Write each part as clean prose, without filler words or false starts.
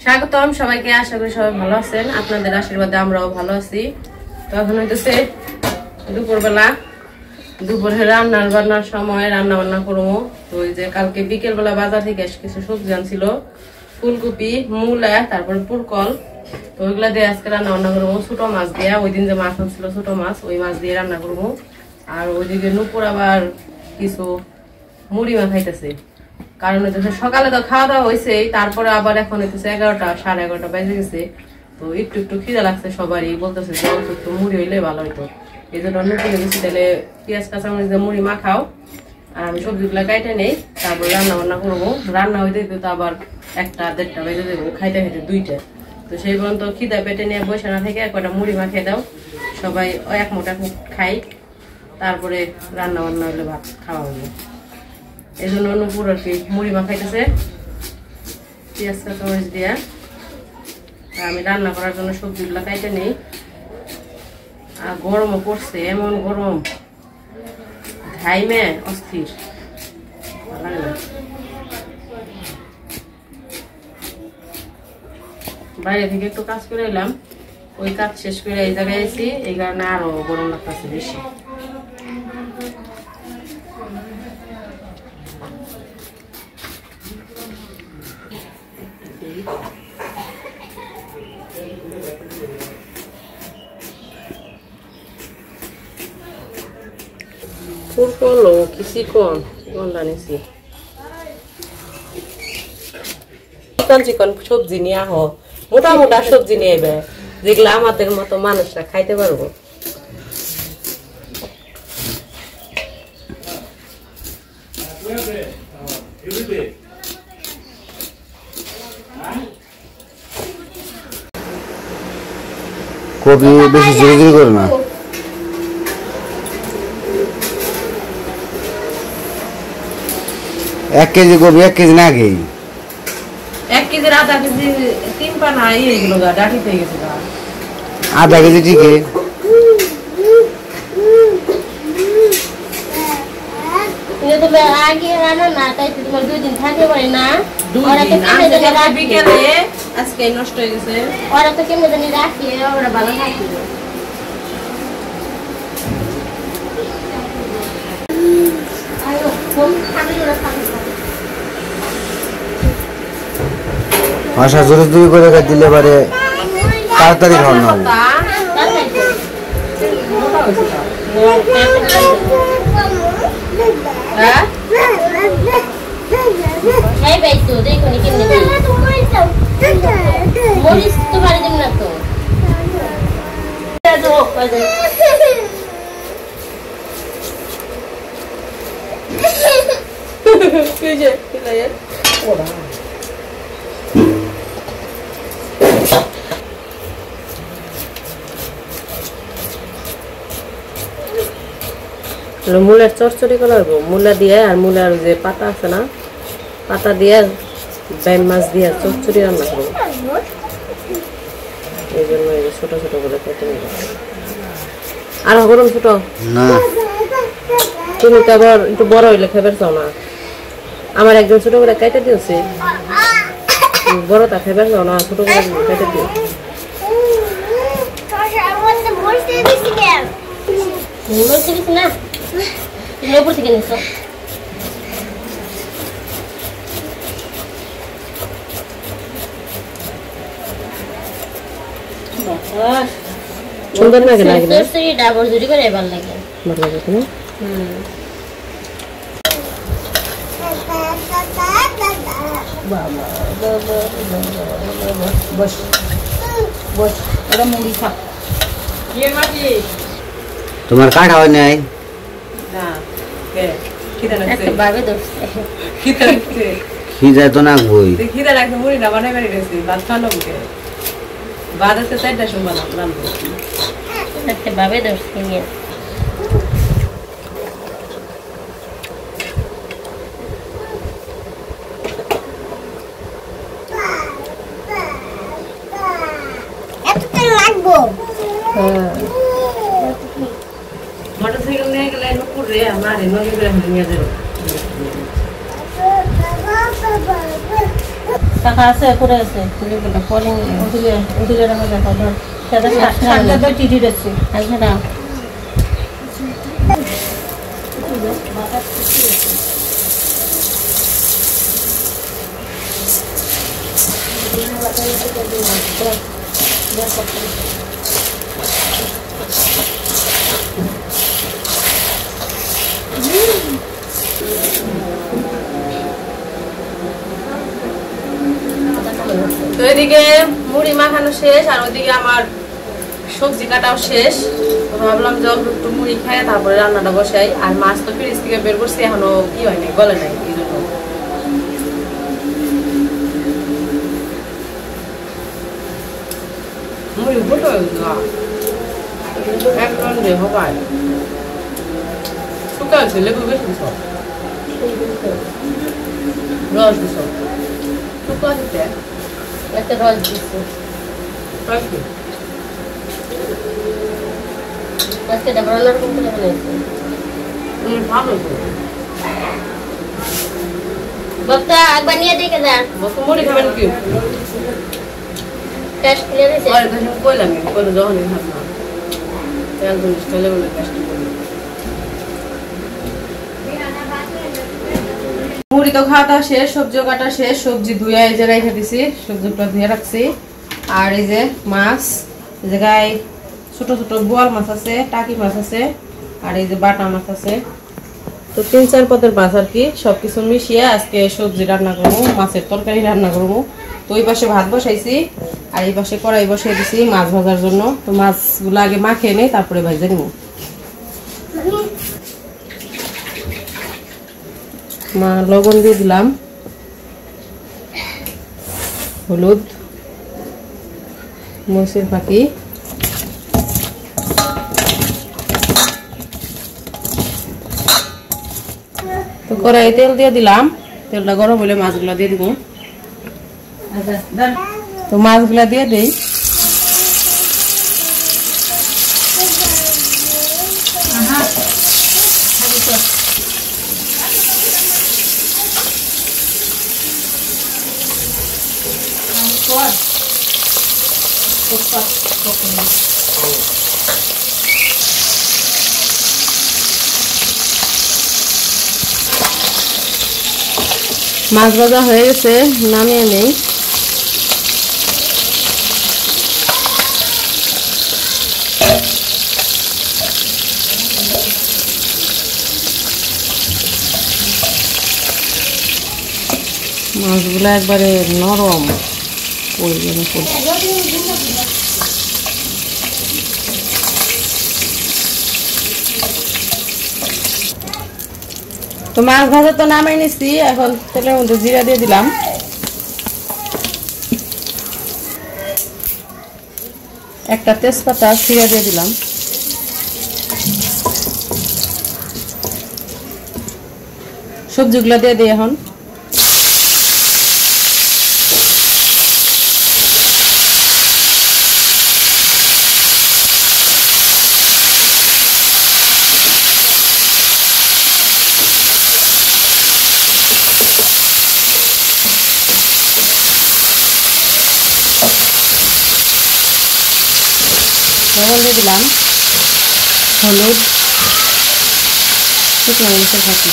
স্বাগতম সবাইকে, আশা করি সবাই ভালো আছেন। আপনাদের আশীর্বাদে আমরাও ভালো আছি। তো এখন হইতেছে দুপুরবেলা, দুপুরে রান্নার বান্নার সময় রান্না বান্না করবো। তো ওই যে কালকে বিকেল বেলা বাজার থেকে কিছু সবজি আনছিল, ফুলকপি, মূলা, তারপর পুরকল। তো ওইগুলা দিয়ে আজকে রান্না বান্না করবো ছোট মাছ দিয়ে। ওই দিন যে মাছ আনছিল ছোট মাছ, ওই মাছ দিয়ে রান্না করবো। আর ওইদিকে নুপুর আবার কিছু মুড়ি মাখাইতেছে, কারণ হইতেছে সকালে তো খাওয়া দাওয়া হয়েছে, তারপরে আবার এখন হইতেছে 11টা 11:30 বেজে গেছে। তো একটু একটু খিদা লাগছে সবারই, বলতেছে যে একটু মুড়ি হইলে ভালো হইতো। এই জন্য নুপুরে গেছি, তাহলে পেঁয়াজ কাঁচামরিচ দিয়ে মুড়ি মাখাও, আর আমি সবজিগুলা কাইটে নেই, তারপরে রান্না বান্না করবো। রান্না হইতে তো আবার 1টা 1:30 বেজে দেবো, খাইতে খাইতে 2টা। তো সেই পর্যন্ত খিদা পেটে নিয়ে বসে না থেকে কটা মুড়ি মাখিয়ে দাও, সবাই এক মোটা খাই, তারপরে রান্না বান্না হলে ভাত খাওয়া হবে। এই জন্য নুপুর আর কি মুড়ি মাখাইতেছে পেঁয়াজ কাঁচামরিচ দিয়া। আমি রান্না করার জন্য সবজিগুলা কাইটে নেই। আর গরমও পড়ছে, এমন গরম, ঘাইমে অস্থির, ভালো লাগে না। বাইরে থেকে একটু কাজ করে এলাম, ওই কাজ শেষ করে এই জায়গায় এসি, এই কারণে আরো গরম লাগতেছে বেশি। পুরকল কিছু কোন জানিছি চিকন চিকন সবজি নিয়ে আহ, মোটা মোটা সবজি নিয়ে এবে, যেগুলো আমাদের মতো মানুষরা খাইতে পারবো। কবি বেশি জোরে জোরে করে না, 1 কেজি কবি 1 কেজি না খেয়ে 1 কেজির আধা কেজি 3 পানা এইগুলো ডাটি হয়ে গেছে, আধা কেজি ঠিক আগে রান্না না, তাই তোমার 2 দিন থাকে পারে না, বিকেলে আজকে নষ্ট হয়ে গেছে। ওরা তো কেমন জানি রাখি, ওরা ভালো থাকি। ভাষা জোরে জোরে করে দিলে পারে তাড়াতাড়ি খাওয়া না হবে। মূলার চচ্চড়ি করবো, মূলা দিয়ে আর মূলার যে পাতা আছে না, পাতা দিয়ে বাইম মাছ দিয়ে চচ্চড়ি রান্না করবো। এই জন্য ছোট ছোট করে কেটে নেব। আর গরম ছোট না, তুমি তো আবার একটু বড় হইলে খাবার চাও না। আমার একজন ছোট করে কেটে দিয়েছে, বড়টা খাবার চাও না, ছোট করে কেটে দিও। না তুমি উপর থেকে নিছো, সুন্দর লাগে না? ডাবল জুড়ি করে ভালো লাগে, ভালো লাগে না? বস বস, ওরা মুড়ি খা। তোমার কাঠ হয় নাই? খিদায় তো না বই, খিদা লাগছে, মুড়ি না বানাই বাড়ি গেছি, ভাত খাওয়ানো বুকে বাজাতে 4টার সময় রান্না বাবে ধরছি নিয়ে। মোটরসাইকেল নিয়ে গেলে নুপুর রে আমার নিয়ে যাবো। টাকা আছে করে আছে ফুলগুলো পরে ওদিকে ওদিকে রাখা দেখো ধর সাদা সাদা তো টিটি আছে আচ্ছা দাও তো এদিকে মুড়ি মাখানো শেষ আর ওইদিকে আমার সবজি কাটাও শেষ। তো ভাবলাম যে অল্প একটু মুড়ি খাই তারপরে রান্নাটা বসাই। আর মাছ তো ফ্রিজ থেকে বের করছি, এখনো কি হয় নাই, গলে নাই, এই জন্য মুড়ি ফুটো একদম যে হবাই শুকাচ্ছে, লেবু বেশি সব রস দিস শুকা দিতে একটা রস দিচ্ছে আজকে ডাবল রকম করে বানাইছে ভালো তো বক্তা একবার নিয়ে দেখে যা বসে মুড়ি খাবেন কি ক্যাশ ক্লিয়ার হয়েছে আর তো কইলাম কইলো যখনই ভাবলাম তেল জিনিস খেলে বলে কষ্ট করি। মুড়ি তো খাওয়া দাওয়া শেষ, সবজিও কাটা শেষ, সবজি ধুয়ে এই যে রেখে দিছি, সবজিটা ধুয়ে রাখছি। আর এই যে মাছ, এই জায়গায় ছোট ছোট বোয়াল মাছ আছে, টাকি মাছ আছে, আর এই যে বাটা মাছ আছে। তো 3-4 পদের মাছ আর কি, সবকিছু মিশিয়ে আজকে সবজি রান্না করবো, মাছের তরকারি রান্না করবো। তো ওই পাশে ভাত বসাইছি আর এই পাশে কড়াই বসিয়ে দিছি মাছ ভাজার জন্য। তো মাছগুলো আগে মাখিয়ে নেই, তারপরে ভাজে নিব। লবণ দিয়ে দিলাম, হলুদ, মরিচের ফাঁকি, তো কড়াই তেল দিয়ে দিলাম। তেলটা গরম হলে মাছগুলো দিয়ে দিব। তো মাছগুলা দিয়ে দেই। মাছ ভাজা হয়ে গেছে, নামিয়ে নেই। মাছগুলো একবারে নরম তো মাছ ভাজা তো নামাই নিচ্ছি। এখন তেলের মধ্যে জিরা দিয়ে দিলাম, একটা তেজপাতা ছিঁড়ে দিয়ে দিলাম, সবজিগুলো দিয়ে দিই। এখন লবণ দিয়ে দিলাম, হলুদ, শুকনো মরিচের ফাঁকি।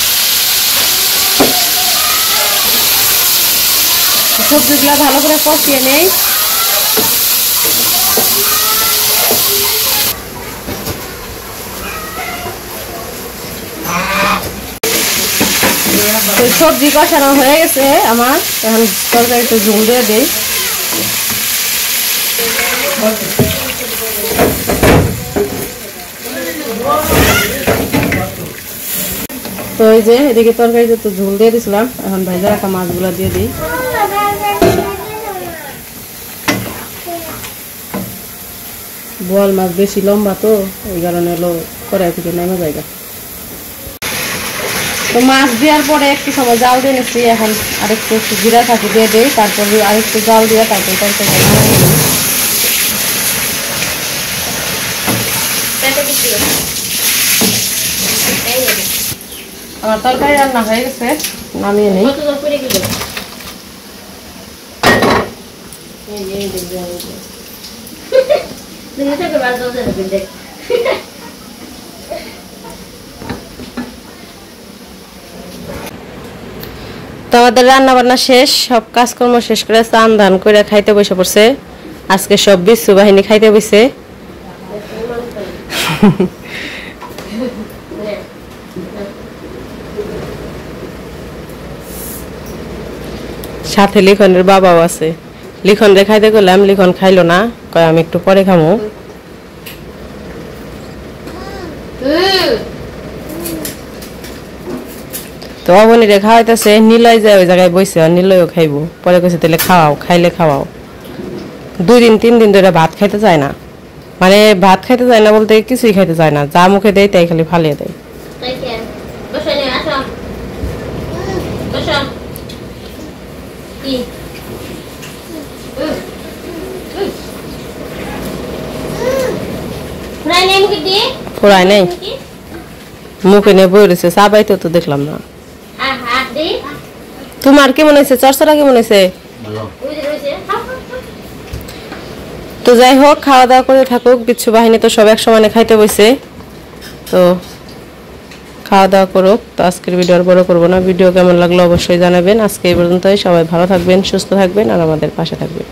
সবজিগুলো ভালো করে কষিয়ে নেই। সবজি কষানো হয়ে গেছে আমার, এখন তরকারি একটু ঝোল দিয়ে দেই। তো এই যে এদিকে তরকারিতে একটু ঝোল দিয়ে দিছিলাম, এখন ভেজে রাখা মাছগুলো দিয়ে দিই। বোয়াল মাছ বেশি লম্বা তো এই কারণে হলো কড়াই থেকে নেমে যায়। তো মাছ দেওয়ার পরে একটু সময় জাল দিয়ে নিচ্ছি। এখন আরেকটু জিরা ফাঁকি দিয়ে দিই, তারপরে আরেকটু জাল দিয়ে তারপরে তরকারি আমার তরকারি রান্না হয়ে গেছে, নামিয়ে নেই। তো আমাদের রান্না বান্না শেষ, সব কাজকর্ম শেষ করে চান দান করে খাইতে বসে পড়ছে। আজকে সব বিশ্বু বাহিনী খাইতে বসে। সাথে লিখনের বাবাও আছে। লিখন রে খাইতে গেলাম, লিখন খাইলো না, কয় আমি একটু পরে খামো। তো অবনী রে খাওয়াইতেছে, নীলয় যায় ওই জায়গায় বসে, আর নীলয়ও খাইবো। পরে কইছে তাহলে খাওয়াও, খাইলে খাওয়াও। 2 দিন 3 দিন ধরে ভাত খাইতে চায় না, মানে ভাত খাইতে চায় না বলতে কিছুই খাইতে চায় না, যা মুখে দেয় তাই খালি ফালিয়ে দেয়। ফোড়ায় নাই, মুখে নিয়ে বই রয়েছে, চাবাইতে তো দেখলাম না। তোমার কেমন হয়েছে? চর্চাটা কেমন হয়েছে? তো যাই হোক, খাওয়া দাওয়া করে থাকুক। বিচ্ছু বাহিনী তো সব এক সমানে খাইতে বসে, তো খাওয়া দাওয়া করুক। তো আজকের ভিডিও আর বড় করবো না। ভিডিও কেমন লাগলো অবশ্যই জানাবেন। আজকে এই পর্যন্তই। সবাই ভালো থাকবেন, সুস্থ থাকবেন, আর আমাদের পাশে থাকবেন।